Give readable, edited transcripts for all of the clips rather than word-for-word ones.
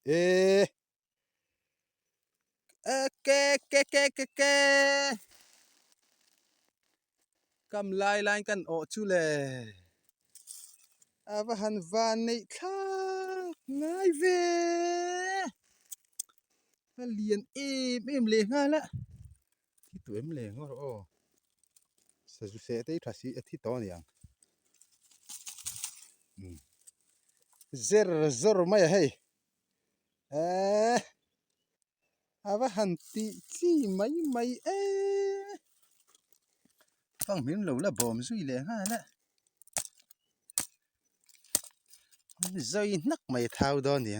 ê ke cầm lai lai căn ổ chú lệ à và hàn van này khác ngay về nó liền em lệ ngay lạ thì tụi em lệ ngó rồi Sazu sẽ thấy thà sĩ thì to nhỉ zer zer mày hay à và hàn tị chi mấy mấy phăng miếng lâu là bom duy lệ ngay lạ dây nắc mày thao đó nhỉ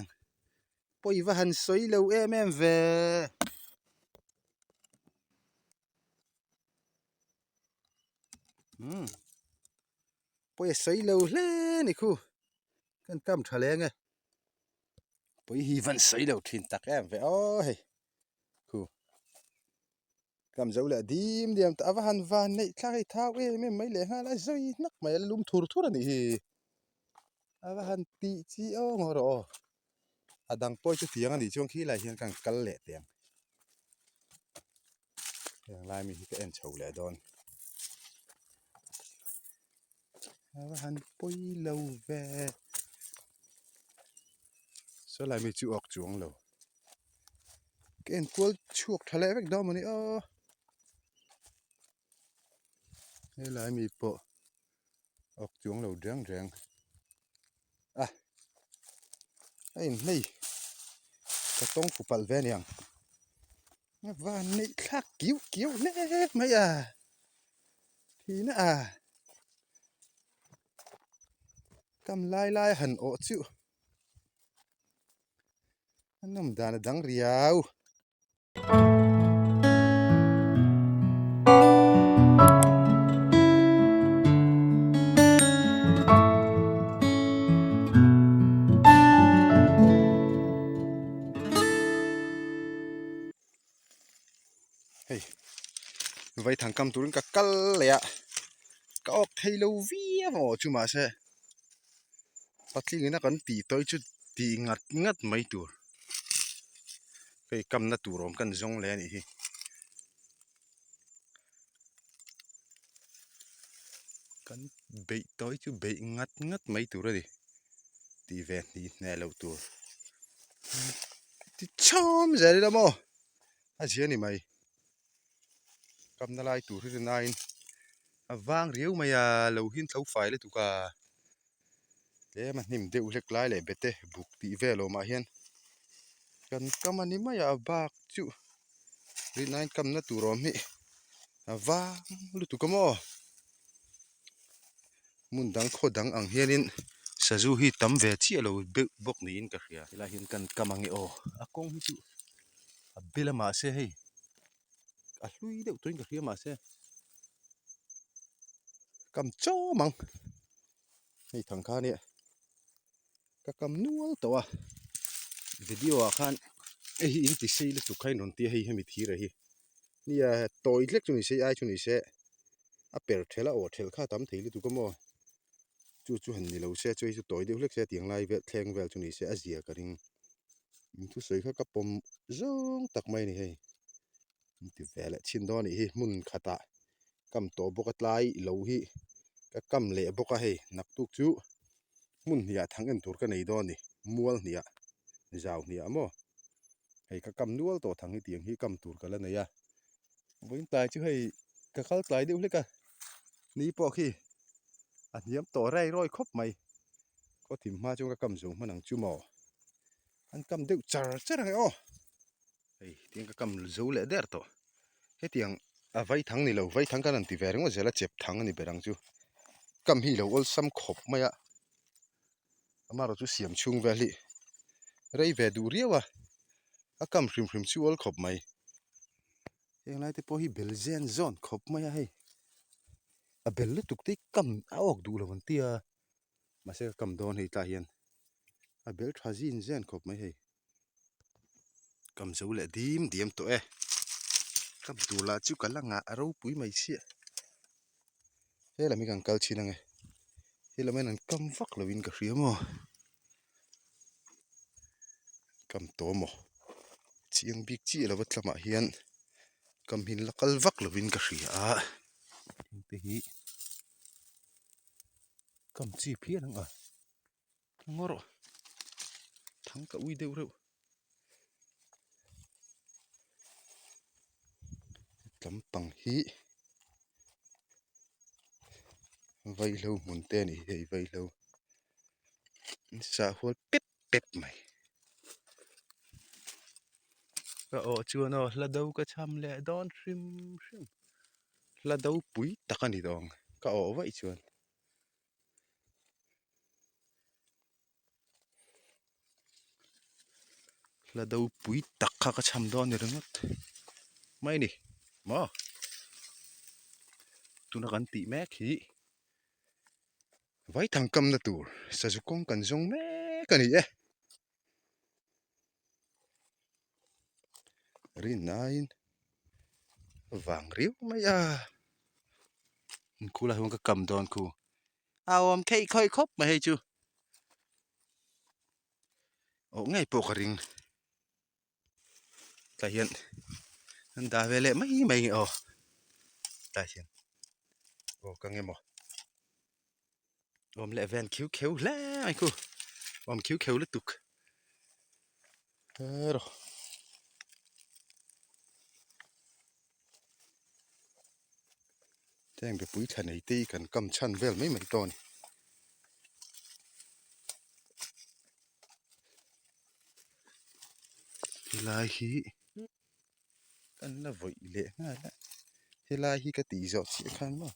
bôi và hàn xoay lâu em về bôi xoay lâu lên này khu cần cầm thà lẽ nghe bôi hi vẫn xoay lâu thìn tắc em về ôi khu cầm dấu là dim dim ta và hàn van này khai thao em mấy lẽ ha là dây nắc mày lùm thur thur này và hàn tị chi ô ngồi rồi à đang bôi chút tiếng anh đi chung khi lại hiện càng cල් lệ tiếng tiếng lại mình cái em chầu lệ đòn và hàn bôi lâu về số lại mình chịu ọc chuông lâu cái em cuốn chuộc thà lẽ vạch đó mà này đây lại mình bộ ọc chuông lâu răng răng à anh này cái tông phụ bal về nhàng và này khác cứu cứu nè mày à thì nó cầm lai lai hẳn ổ chịu anh nằm đàn đắng riau hey vậy thằng cầm túi cả cල් lẹ cả ốc thấy lâu vía mà chú mà sẽ bắt khi người ta còn tỉ tới chút tỉ ngắt ngắt mấy tuổi cái cầm nó tủ rộm cần rong lẹ này cần bị tới chứ bị ngắt ngắt mấy tuổi rồi đi tỉ vẹn đi nè lâu tuổi thì chom giờ đi đâu mà à gì này mày cầm nó lại tuổi rồi này vang riu mày lâu hin thấu phải lấy tụ cả thế mà niệm đều lek lại lấy bete buk tỉ về lo mà hiền cần cầm anh mày bạc chú rồi này cầm nó tủ rộm hi vang lúc tụ cầm mun dang kho dang ang hianin Sazu hi tam ve chi lo bok ni in ka khia la hin kan kamangi o akong hi chu a bela ma se hei a hlui deuh tuin ka khia ma se kam cho mang hei thang kha ni ka kam nual to a video a khan hi in ti sei le tu khai non ti hei hemi thi ra hi ni a toilet chu ni sei ai chu ni se a per thela o thel kha tam thei le tu ko mo chu han ni lo se choi chu toi deuh lek se tiang lai ve thleng vel chu ni se a zia ka ring thu soi kha ka pom zong tak mai ni hei ti vele chin do ni hi mun khata kam to bokat lai lo hi ka kam le boka hei nak tuk chu mun hia thang en tur ka nei do ni mual hnia zau hnia mo hei ka kam nual to thang hi tiang hi kam tur ka la nei a boin tai chu hei ka khal tlai deuh leka ni po khi a hniam to rai roi khop mai có thìm ma chung ka kam zung manang chu mo an kam deuh char char ngai o hei tiang ka kam zo le der to he tiang a Vaithang ni lo Vaithang kan an ti ve rengo zela chep thang ani berang chu kam hi lo ol sam khop maya amaro chu siam chung ve li rei ve du riawa a kam hrim hrim chu ol khop mai eng lai te po hi belgian zone khop maya hei a bel le tuk te kam a ok du lo man tia ma se kam don hei ta hian a bel thazin zen khop mai hei kam zo le dim dim to kam tu la chu kalanga aro pui mai sia he la mi kan kal china nge he la men an kam vak lo in ka hria mo kam to mo chiang bik chi lo tlama hian kam hin la kal vak lovin ka hria te hi kam chi phian anga ngoro thang ka ui deuh reuh tlampang hi vailo mun te ni hei vailo sa hol pep pep mai ka o chuan o hladau ka cham le don hrim hrim hladau pui takani dong ka o vai chuan hladau pui takha ka cham don ni ringot mai ni mo tuna kan ti mek hi Vaithang kam na tur Sazu kong kan zong mek ani rin nain vang riu mai khu la hung ka kam don khu om khei khoi khop ma hei chu o ngai po ka ring ta hian an da vele mai o ta hian o ka nge mo om le ven khiu kheu le ai khu om khiu kheu le tuk ro teng be pui than ei ti kan kam chan vel mai ton lai hi kan na voi le nga la lai hi ka ti zo chi khan mo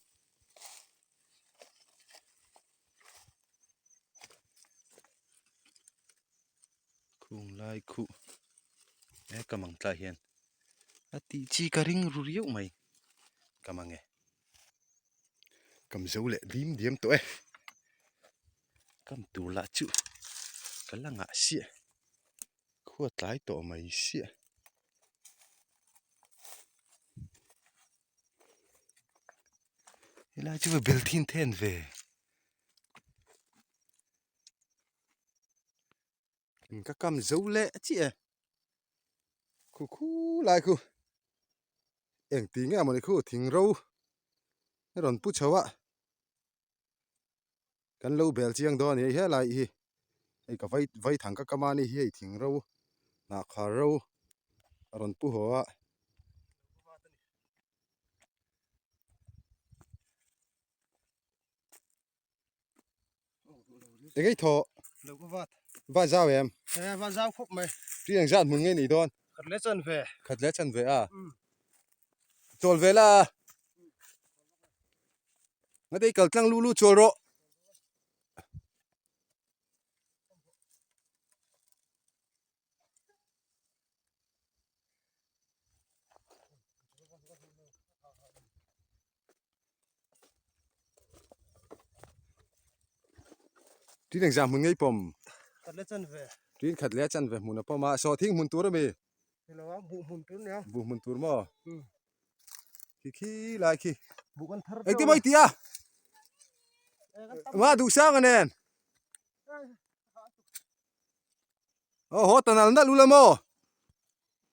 khung lai khu kamang ta hian ati chi ka ring ru riu mai kamange kam zo le lim diam to kam tu la chu kalanga sia khuat lai to mai sia ila chu bel thin then ve ka kam zo le chi khu lai khu eng ti nga mo ni khu thing ro ron pu chawa kan lo bel chiang do ni he lai hi ei ka vai thang ka kamani hi ei thing ro na kha ro ron pu ho cái thọ lâu có vắt va giao em và giao khúc mày riêng dạn mừng nghe nỉ đòn khật lết chân về à trộn về là ngay đây cầu trăng lu lu trộn rồi riêng dạn mừng nghe pom khật lết chân về riêng khát lẽ chân về muốn nó pom mà so thinh muốn tour mi thì là vụ hùn tuấn nhá bu muốn tour mà khi lại khi vụ con thar ấy cái mấy tia mà đủ sang anh em họ tận nào đã lu làm mò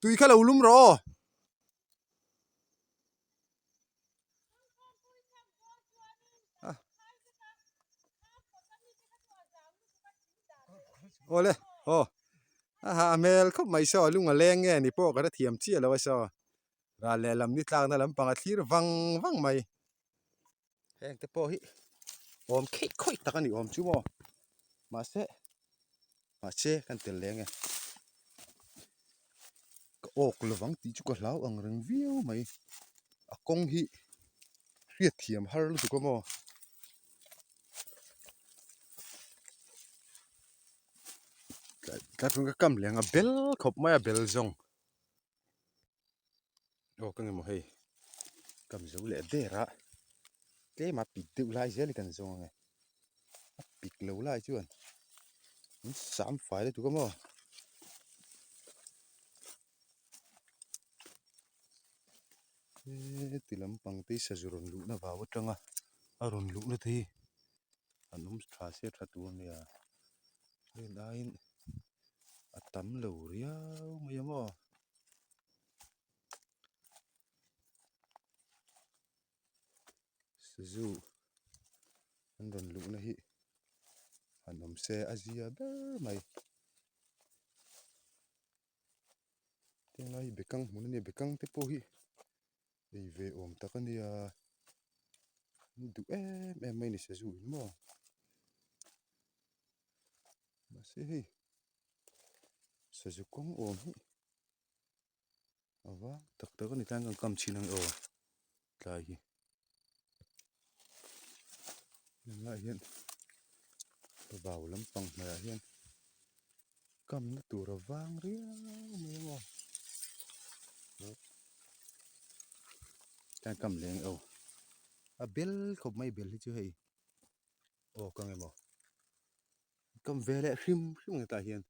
tùy khá là ulum rồi ole mel khóc mày so lung mà leng nghe nị po cái thiểm chia là so ra lẹ làm nít lang na làm bằng thir văng văng mày heng te po hi om khei khoi takani om chu mo mà se kan tel leng ok lovang ti chu ka hlau ang reng viu mai a kong hi riat thiam har lu ko mo ka tung ka kam leng a bel khop mai a bel zong o ka nge mo hei kam zo le de ra ke ma pi tu lai zel kan zong nge pik lo lai chuan sam fai le tu ko mo tilam pang te sa zuron lu na wa tanga aron lu na thi anum thra se tha tu nia le lain tắm lầu riau mấy mò Sazu anh đồn lũ này anh nằm xe Asia bơ mày tiếng này bị căng muốn này bị căng thế po hi đi về ôm ta cái này đủ em này Sazu mò mà xe hi Sazu con ôm hi vâng thật tới cái này đang cầm chi năng lại hi lại hiện vào lắm bằng mà hiện cầm nó tủ rồi vang riêng mấy mò đang cầm lên bel không may bel chứ hay con em mò cầm về lại phim phim người ta hiện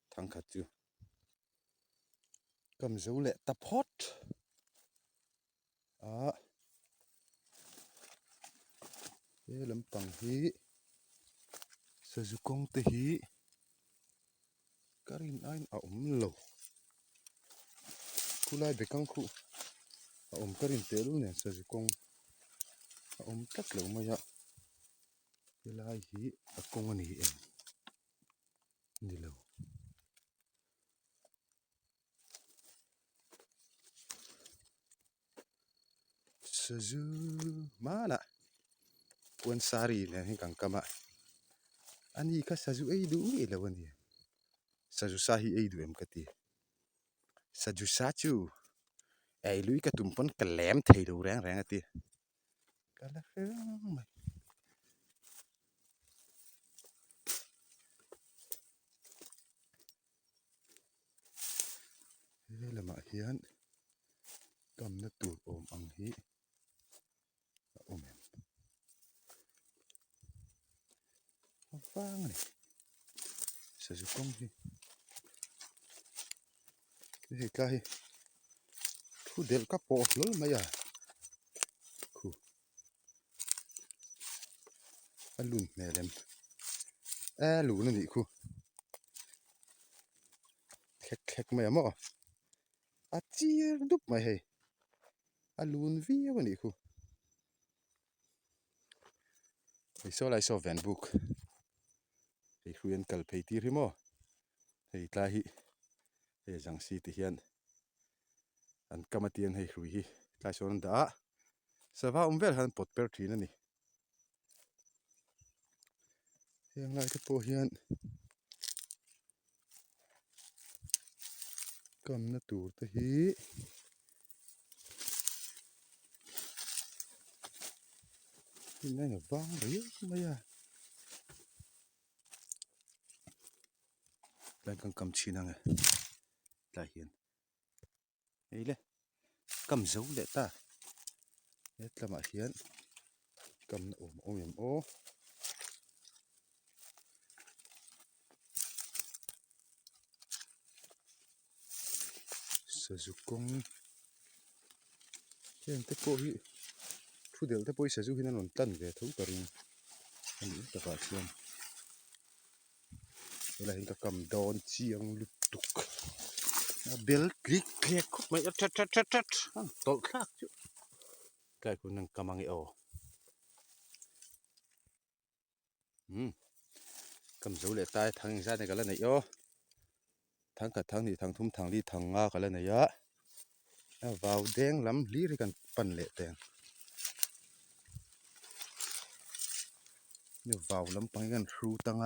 thằng khát chưa cầm dấu lệ tập hot thế lắm bằng hí sử dụng công ty hí karin anh ổng lầu khu lai bị căng khu ổng karin té luôn nè sử dụng công ổng cắt lầu mà ya cái lai hí công anh hí em đi lầu sử dụng má nè quân sari nè hình càng cama anh ấy cái sử dụng ấy đủ gì là vấn đề sử dụng sahi ấy đủ em cái gì sử dụng Sazu ai lui cái tụm phun cái lem thấy đủ ráng ráng cái gì cái là phèn mày đây là mạ hiến cầm nó tụt ôm ăn hí ôm em vang này sử dụng công gì cái khu del cắp bộ lớn mày à khu anh lùn nè đem lùn nó đi khu khét khét mày mò chia đúc mày hay lùn vi cái này khu thì sau lại sau vẹn book thì khuyên cần phải tí thế mò thì ta hi thì rằng si thì hiện anh cầm tiền hay khui hi ta số đã sao về hắn bột bẹt thì này hiện lại cái bộ hiện cầm nó tủ tới hi cái này là vang đấy mấy à lại còn cầm chi năng này lại hiện ấy lên cầm dấu lệ ta hết là mà hiện cầm ôm em sử dụng công cái cái bộ hi thu được cái bộ sử dụng hi nó còn tân về thú cả rồi anh nghĩ tất cả xem đây là hình cái cầm đòn chiang lục tục bel click click mấy chát tội khác chứ cái của năng cầm ăn cầm dấu lệ tai thằng ra này cái lần này thằng cả thằng thì thằng thum thằng đi thằng nga cái lần này vào đen lắm lý thì cần phần lệ tiền nhưng vào lắm bằng cái ru tăng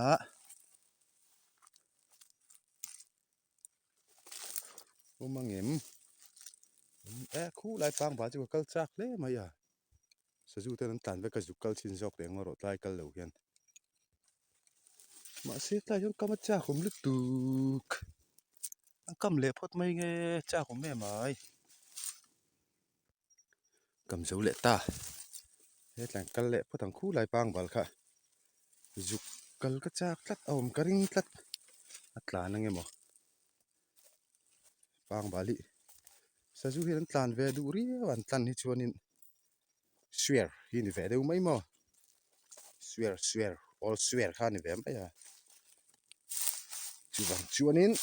mang em khu lại phang vào cho câu chắc đấy mà ya sử dụng tên tàn với cái dục câu xin dọc để ngồi lại câu đầu hiền mà xếp lại trong câu chắc không lứt tụt anh cầm lệ phốt mấy nghe chắc của mẹ mày cầm dấu lệ ta hết là câu lệ phốt thằng khu lại phang vào cả dục câu cái chắc lát cái ring lát là năng em mà phang vào đi sử dụng hiện tàn về đủ ri hoàn tàn hết chuan in swear hin về đâu mấy mà swear all swear khan về mấy à chu bang chuanin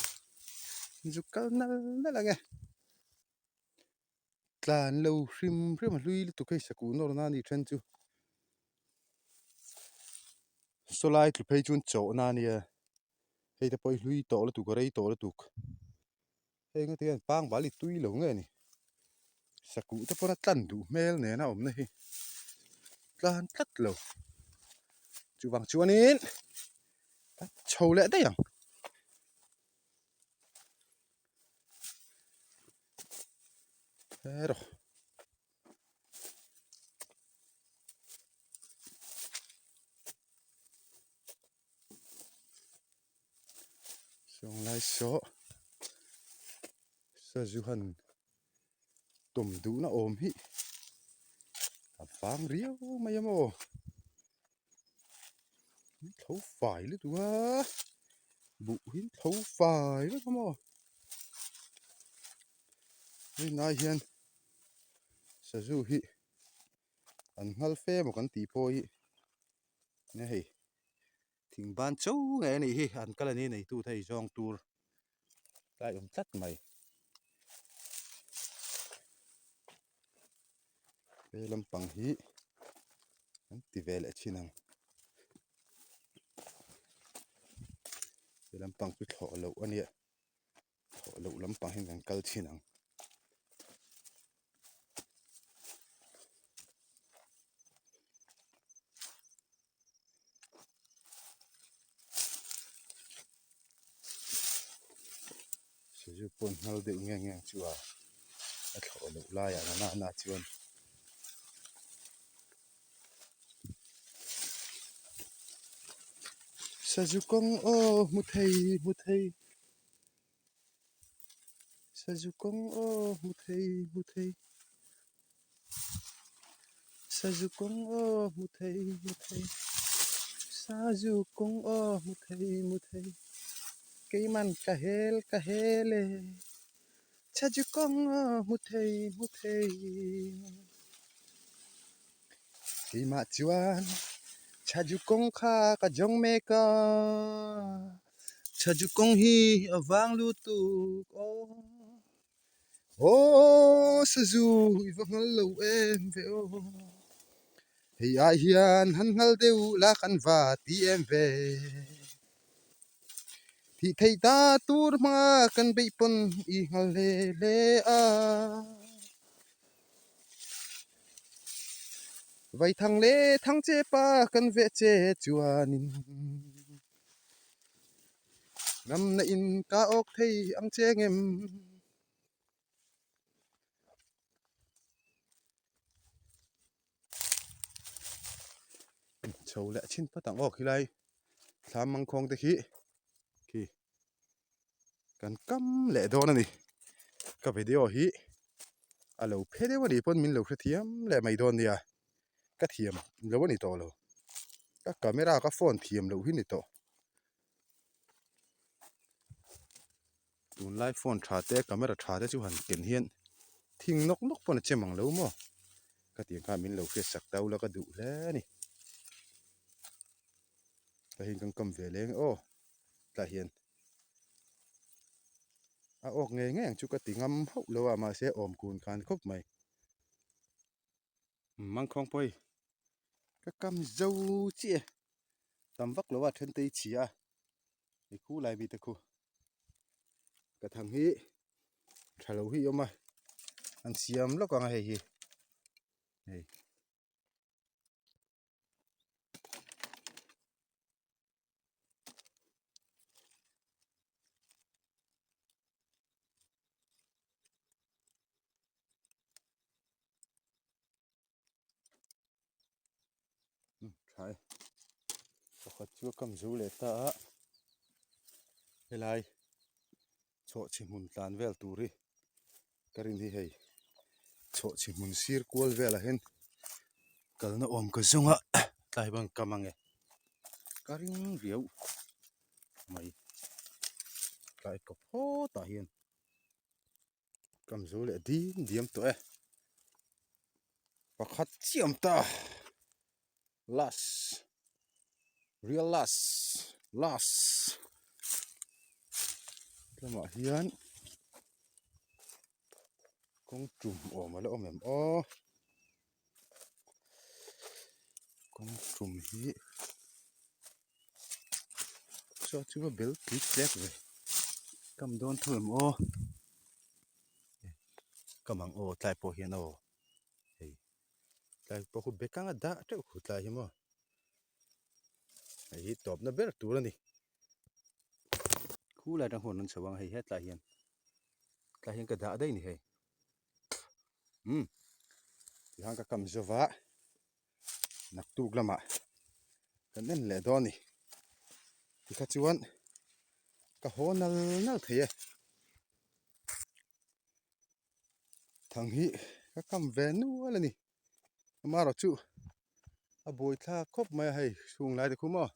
zu kal nal la nge tlan lo hrim hrim lui tu kai saku nor na ni than chu solai tu phei chun chaw na ni hei ta poi lui to la tu ko rei to la tu hei nga tian pang bali tui lo nge ni saku ta pora tlan du mel ne na om na hi tlan tlat lo chu bang chuanin chou le da yang ero song lai so Sazu han tum du na om hi phang riau mai mo thấu phải lắm tụi á bụ hiến thấu phải lắm không ạ đây này hiền Sazu hi anh hal phê một con tí poi này thỉnh ban châu nghe này hi anh cái này tu thầy giong tour lại chắc mày về làm bằng hi anh tí về lại chi năng về làm bằng biết họ lẩu anh ạ họ lẩu làm bằng hình thành cal chi năng Sazu pon hal de nghe nghe chua họ lẩu lai à na chuan Sazu kong ô mu thầy Sazu kong ô mu thầy Sazu kong ô mu thầy Sazu kong ô mu thầy cây man ca hele Sazu kong ô mu thầy cây ma chuan Sazu kong kha ka jong me ka Sazu kong hi avang lu tu ô Sazu ivang lo em ve o hey ai hian han ngal deu la kan va ti em ve thì thầy ta tur ma kan be pon i ngal le a Vaithang le thang che pa kan ve che chuanin ngam na in ka ok thei ang che ngem chầu lẹ chin pa tang ok hi lai thlam mang khong te khi ki kan kam le do na ni ka video hi alo phede wa ri pon min lo thiam le mai don nia ka thiam lo ni to lo ka camera ka phone thiam lo hi ni to tun lai phone tha te camera tha te chu han ken hian thing nok pon chemang lo mo ka tiang ka min lo fe sak tau la ka du le ni ka hin kam ve leng o ta hian a ok nge chu ka tingam hau lo ma se om kun khan khop mai mang khong poi ka kam zau chi tam vak lo wa then te chi a ni khu lai bi te khu ka thang hi thalo hi oma an siam lo ka hei hi hei thai pakhat chu kam zu le ta LAI cho chi mun tlan vel turi karin hi hei cho chi mun sir kual vel a hen kalna om ka zunga tai bang kamange karing riau mai kai ko pho ta hian kam zu le diam to pakhat chiam ta last real last lamah hian kawng tum awm ala awm em aw kawng tum hi saw chu a bel tlik tlek ve kam dawn thu em aw kamang aw tlai pawh hian aw hei tlai pawh khu bekanga dah teuh khu tlai hi maw hei hi tawpna ber tur ani khu lai tang hon an chawang hei he tlai hian ka dah dei ni hei ti hang ka kam zowa nak tuk lamah kan en le dawn ni ti kha chuan ka haw nal thei e thang hi ka kam ve nual ani amaro chu a boi thla khop mai hei sung lai te khu maw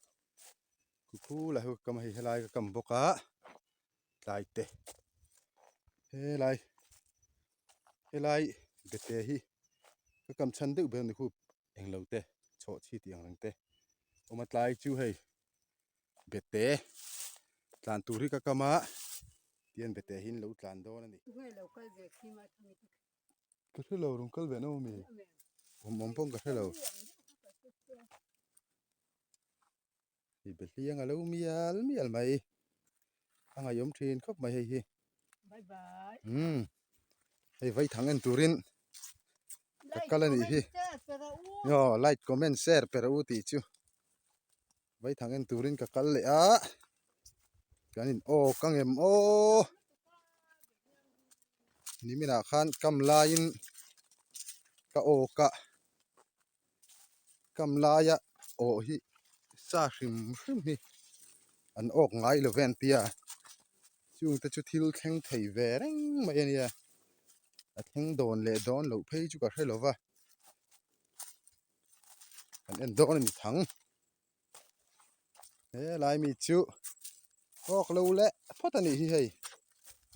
khu lai ho kam hei helai ka kam boka tlai te helai bete hi ka kam chan deuh ber ni khu englo te chaw chi tiang rang te oma tlai chu hei bete tlan tur hi ka kama tian bete hin lo tlan dawn ani ka thelo rung kal ve no mi om pong ka thelo hi be hliang alo mial mai anga yom thin khop mai hei hi bye bye hei Vaithang en turin ka kalani hi yo like comment share pera u ti chu Vaithang en turin ka kal le a kanin o kangem o nimina khan kam lain ka o ka kam laia o hi sa hrim hi an ok ngai lo ven tia chung ta chu thil thleng thei ve reng mai ania a thleng dawn le dawn lo phei chu ka hrelova an en dawn ani thang he lai mi chu ok lo le phot ani hi hei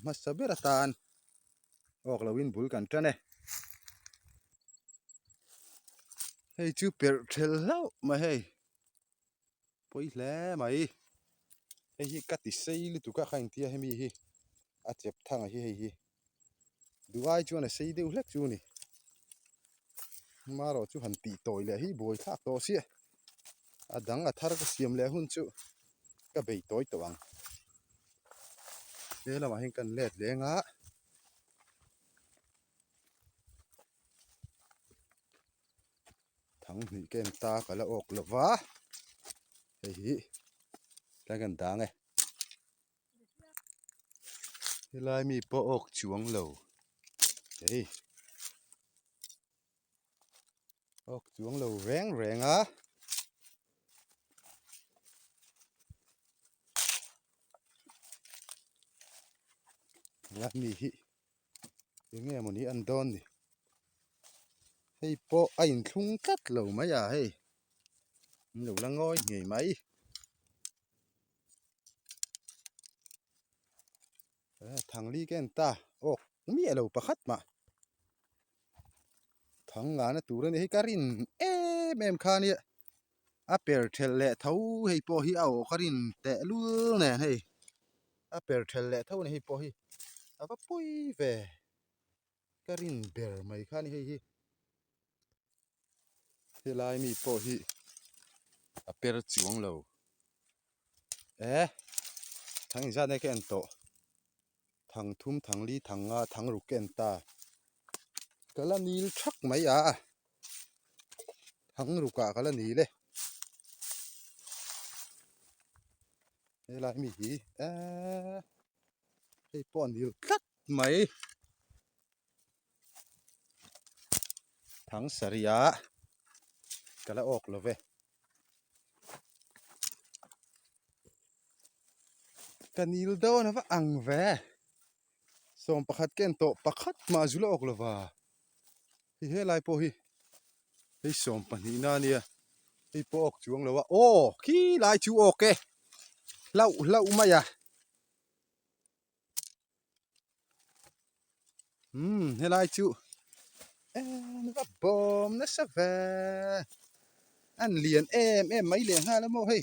masa ber atan ok lo in bul kan tane hei chu per thel lau ma hei poi hle mai hei hi ka ti sei lu tu ka khain tia hemi hi a chep thang hi hei hi duai chu na sei deuh hlek chu ni maro chu han ti toy le hi boi thak to sia adang a thar ka siam le hun chu ka bei toy tawang le lama hin kan let lenga thang ni ken ta kala ok lova hei hi ta kan dang e helai mi po ok chuang lo hei ok chuang lo reng renga la mi hi nge moni an don ni hei po a in thlung tlat lo mai à hei lo la ngoi ngei mai thang li ken ta ok mi alo pakhat ma thang nga na tur ni hei karin em khani a per thel le tho hei po hi au karin te lul ne hei a per thel le tho ni hei po hi ava pui ve karin ber mai khani hei hi helai mi po hi a per chuang lo thang za ne ken to thang thum thang li thang nga thang ru ken ta kala nil thak mai à thang ru ka kala ni le helai mi hi hei po nil tlat mai thang saria kala ok lo ve kanil do na va ang ve som pakhat ken to pakhat ma zula ok lo va hi helai po hi hei som pani na nia hei po ok chuang lo wa o khi lai chu ok ke lau lau mai à helai chu nó va bom na sa ve an lian em mai le ha la mo hei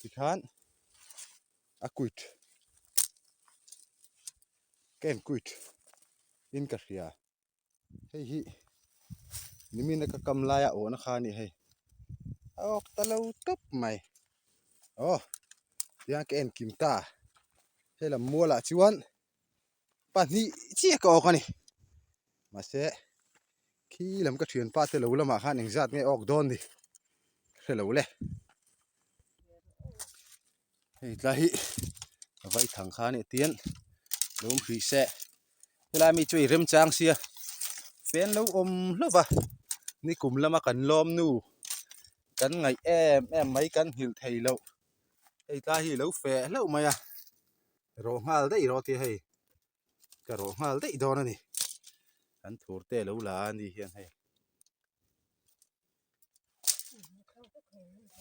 thì khán quýt ken quýt in cả ria hay hi nimin ka kam la ya o na khani hay ok talo top mai oh yang ken kim ta hay là mua lại chuan pan hi chia ka ok ani mà sẽ khi làm cái chuyện pa te lo lama khan eng zat nge ok don đi se lo le hei tla hi vai thang khan e tien lom hri se la mi chui rem chang sia pen lo om lova ni kum lama kan lom nu kan ngai em mấy kan hil thei lo hei tla hi lo fe lo maya ro ngal dei ro ti hei ka ro ngal dei don ani an thur te lo la ani hian hei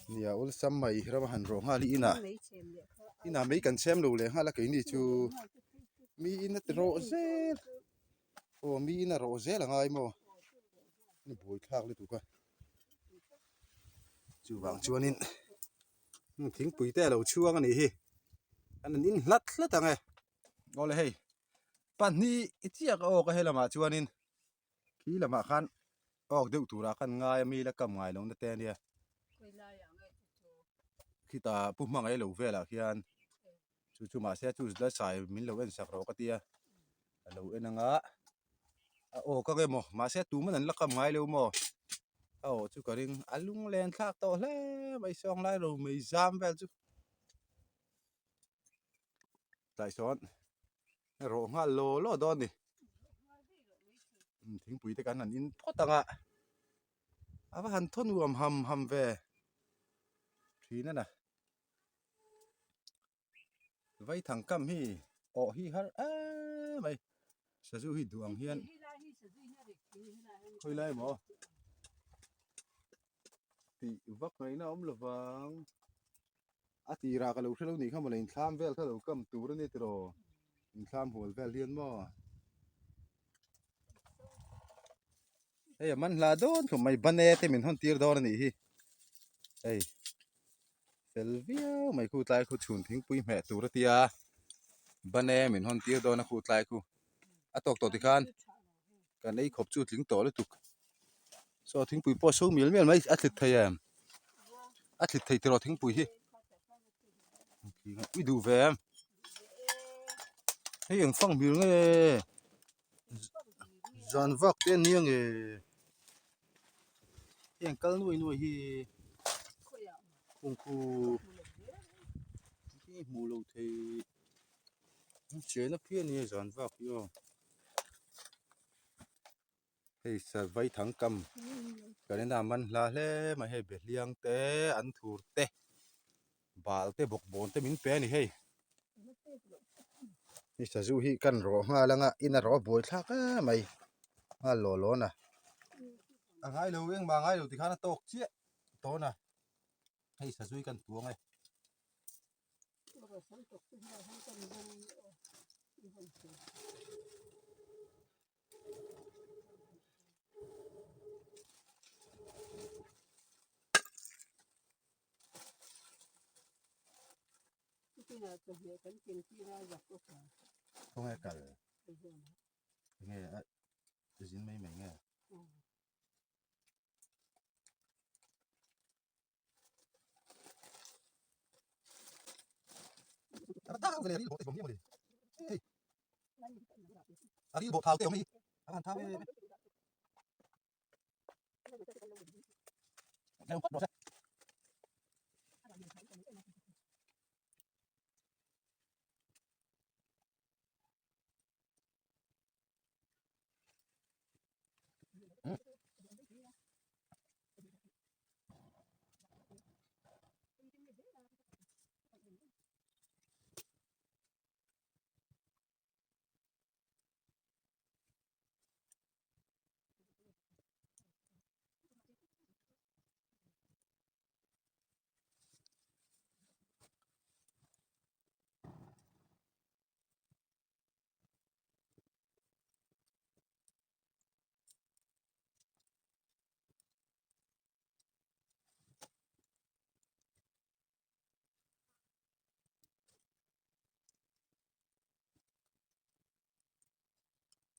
nia ul sam mai ram han ro ngali ina mấy kan sem lo le hala kai ni chu mi ina ro zel o mi ina ro zel ngai mo ni boi thak le tu ka chu wang chuanin thing pui te lo chuang ani hi an in hlat hlat ange ngole hei pan ni ichiak o ka helama chuanin khi lama khan ok deuh tura kan ngai mi la kam ngai lo na te nia khi ta pu mang ai lo vela khian chu ma se chu la sai min lo en sak ro ka tia lo enanga o ka ge mo ma se tu man la kam ngai lo mo chu ka ring alung len thak to hle mai song lai ro mai jam vel chu tai son ro nga lo don ni thing pui te kan an in photanga ava han thon nuam ham ve thina na vai thang kam hi o hi har a mai Sazu hi duang hian khoi lai mo ti vak ngai na om lawang a ti ra ka lo thelo ni kham lein thlam vel ka lo kam tur ni tro in thlam hol vel hian mo ei man la don khom mai bane te min hon tir dor ni hi ei selvia mai khu tlai khu chhun thing pui me tur tia bane min hon tir do na khu tlai khu atok to ti khan kan ei khop chu tling to le tuk so thing pui po so mil mai a thlit thai am a thlit thei tro thing pui hi ui du ve am hei ang phang mil nge zan vak te niang e yang kal nuai hi kung khu hi mu lo thei che na phian ni zan vak yo hei sa vai thang kam kan na man la hle ma hei be liang te an thur te bal te bok bon te min pe ni hei ni Sazu hi kan ro nga langa ina ro boi thak a mai nga lo na a ngai lo weng ma ngai lo ti khana tok chia to na hei Sazu kan tuang ai không ai cả nghe dính mấy mày nghe ta về đi bộ thì không đi đi bộ thao tiêu mi anh thao về đâu có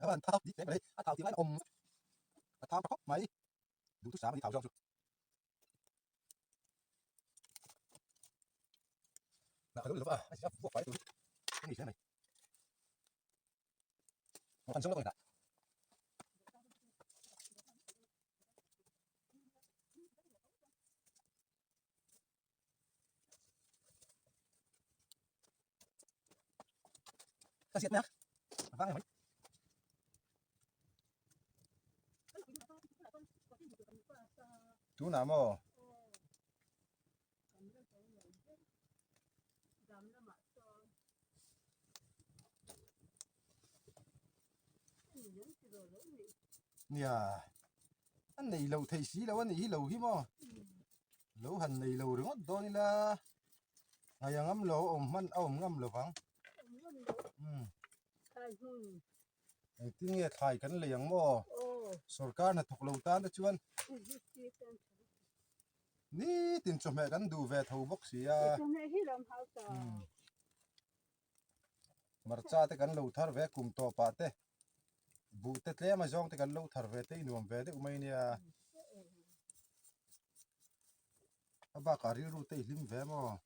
các bạn thao đi đấy thao tiếng anh ôm thao khóc máy đủ thứ sáng đi thao rong là phải lúc à buộc phải cái gì thế này một phần sống rồi ta diệt nhá vang này mấy chú nào mà nè anh này lâu thầy xí lâu anh này lâu hi mà lâu hành này lâu đúng không tôi là ngày ngắm lâu ôm ngắm lâu vắng tiếng nghe thải cắn liang mà sổ cá là thuộc lâu tan đó chuan ní tin cho mẹ cắn đủ về thầu bốc xí à mà cha thì cắn lâu thar về cùng to pa te bu te tle mà zong thì cắn lâu thar về te nuông về te umay nia ba cari ru te lim về mà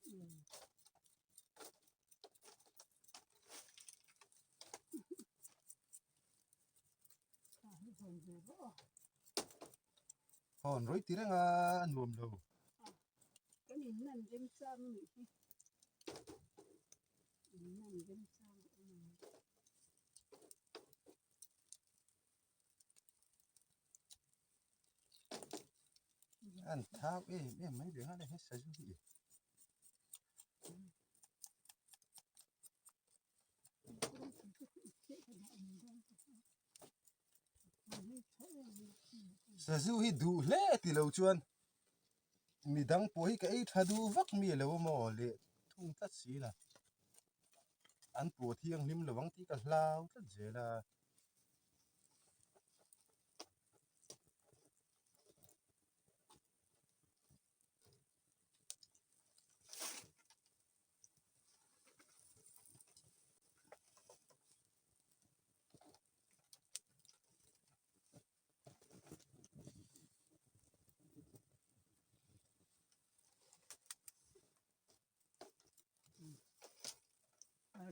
hòn rối tí ra nuông lâu cái nhìn nằm trên sân anh tháo em mấy đứa này hết Sazu gì Sazu hi đủ lệ thì lâu chuan mi đăng po hi cái thadu vắc mi lâu mò lệ thung tất xí là anh po thiêng lim lâu vắng tí cả lao tất dễ là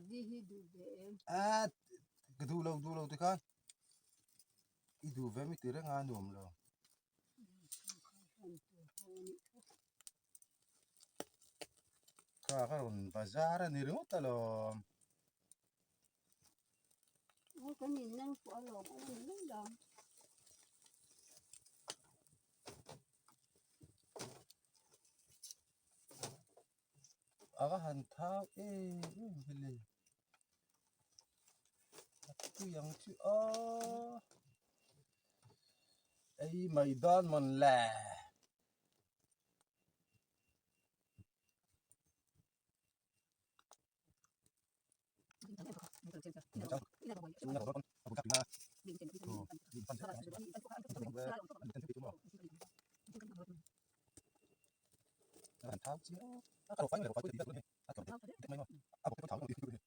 đi hi đủ về à cái đủ lâu thì con ít đủ về mi tí ra ngàn nuông lâu kakaroon bazar ni rin talo cái nhìn năng của lỗ cái nhìn năng đồng aga han thao hili tu yang chu ai maidan mon la han thao chi kalau phai kalau phai tu dia tu ni apa tu thao tu tu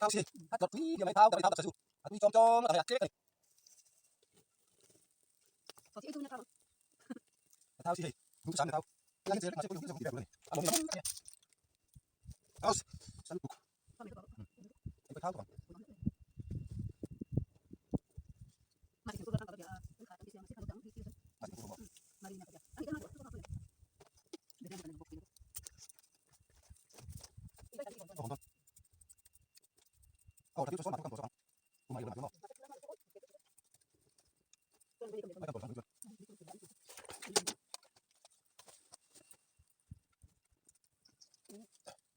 thao gì thao tí giờ mày thao tập Sazu tu chom là chết này thao gì tu sáng thao lagi chơi macam tu tu ni apa mau thao Sazu itu thao tu tapi tu soal aku kan soal rumah itu macam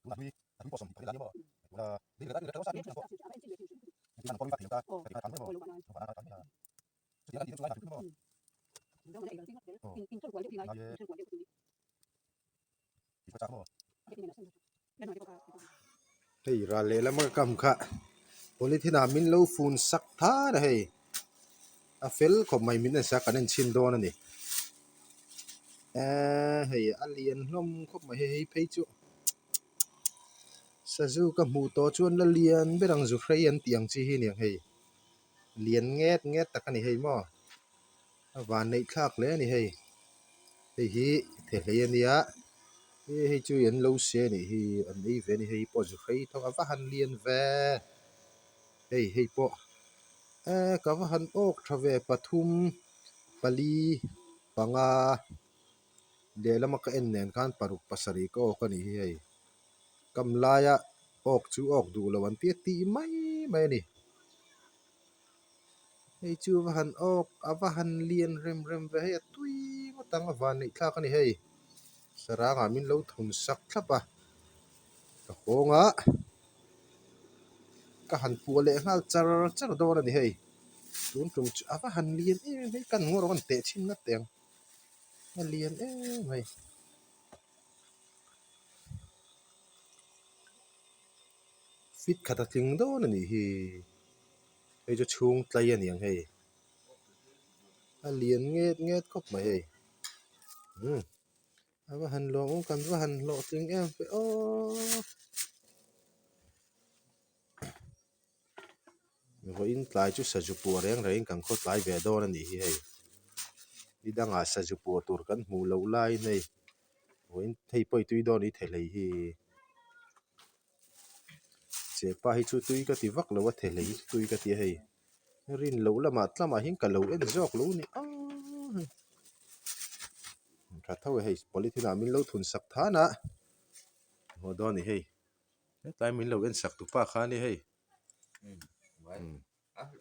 tapi posom tapi lagi lah dia kata dia terus ada kita nak poin kita kan mau dia itu lain tu hey ra le la ma kam kha polythene min lo phun sak tha na hey a fel khop mai min sa kan chin don ani hei alian hlom khop mai hei phei chu Sazu ka mu to chuan la lian berang zu hrei an tiang chi hi niang hei lian nget nget takani hei mo awan nei thlak le ani hei hi the hlei ania hei chu yan lo se ni hi an ei ve ni hei po zu hrei thong ava han lian ve hei po ka va han ok thave pathum pali panga de lama ka en nen kan paruk pasari ko ka ni hei kamlaya ok chu ok du lawan ti ti mai mai ni hei chu va han ok ava han lian rem rem ve hei tui ma tang awan nei thla ka ni hei saranga min lo thun sak thlapa ka khonga ka han pu le ngal char char do na ni hei tun tum ava han lian hei kan ngor wan te chin na teng lian mai fit khata tling do na ni hi hei chu chung tlai ani ang hei lian nget nget khop mai hei ava han lo kan va han lo tling em pe o wo in tlai chu Sazu pu reng reng kan kho tlai ve do na ni hi hei idanga Sazu pu tur kan mu lo lai nei wo in thei poi tui do ni thelei hi che pa hi chu tui ka ti vak lo wa thelei tui ka ti hei rin lo lama tlama hin ka lo en jok lo ni tha thau hei polythene min lo thun sak thana ho do ni hei tlai min lo en sak tu pa kha ni hei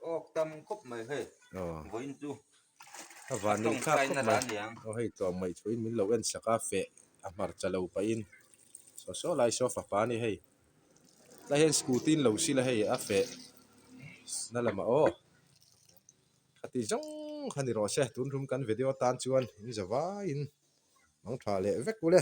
ok tâm khúc mày hề với chú van nei thla khop mai hei to mai chui min lo en saka fe a mar chalo pa in so lai so fa pa ni hei lai hen scooty lo si la hei a fe na lama o khati jong khani ro se tun rum kan video tan chuan in zawa in mang tha le vek kule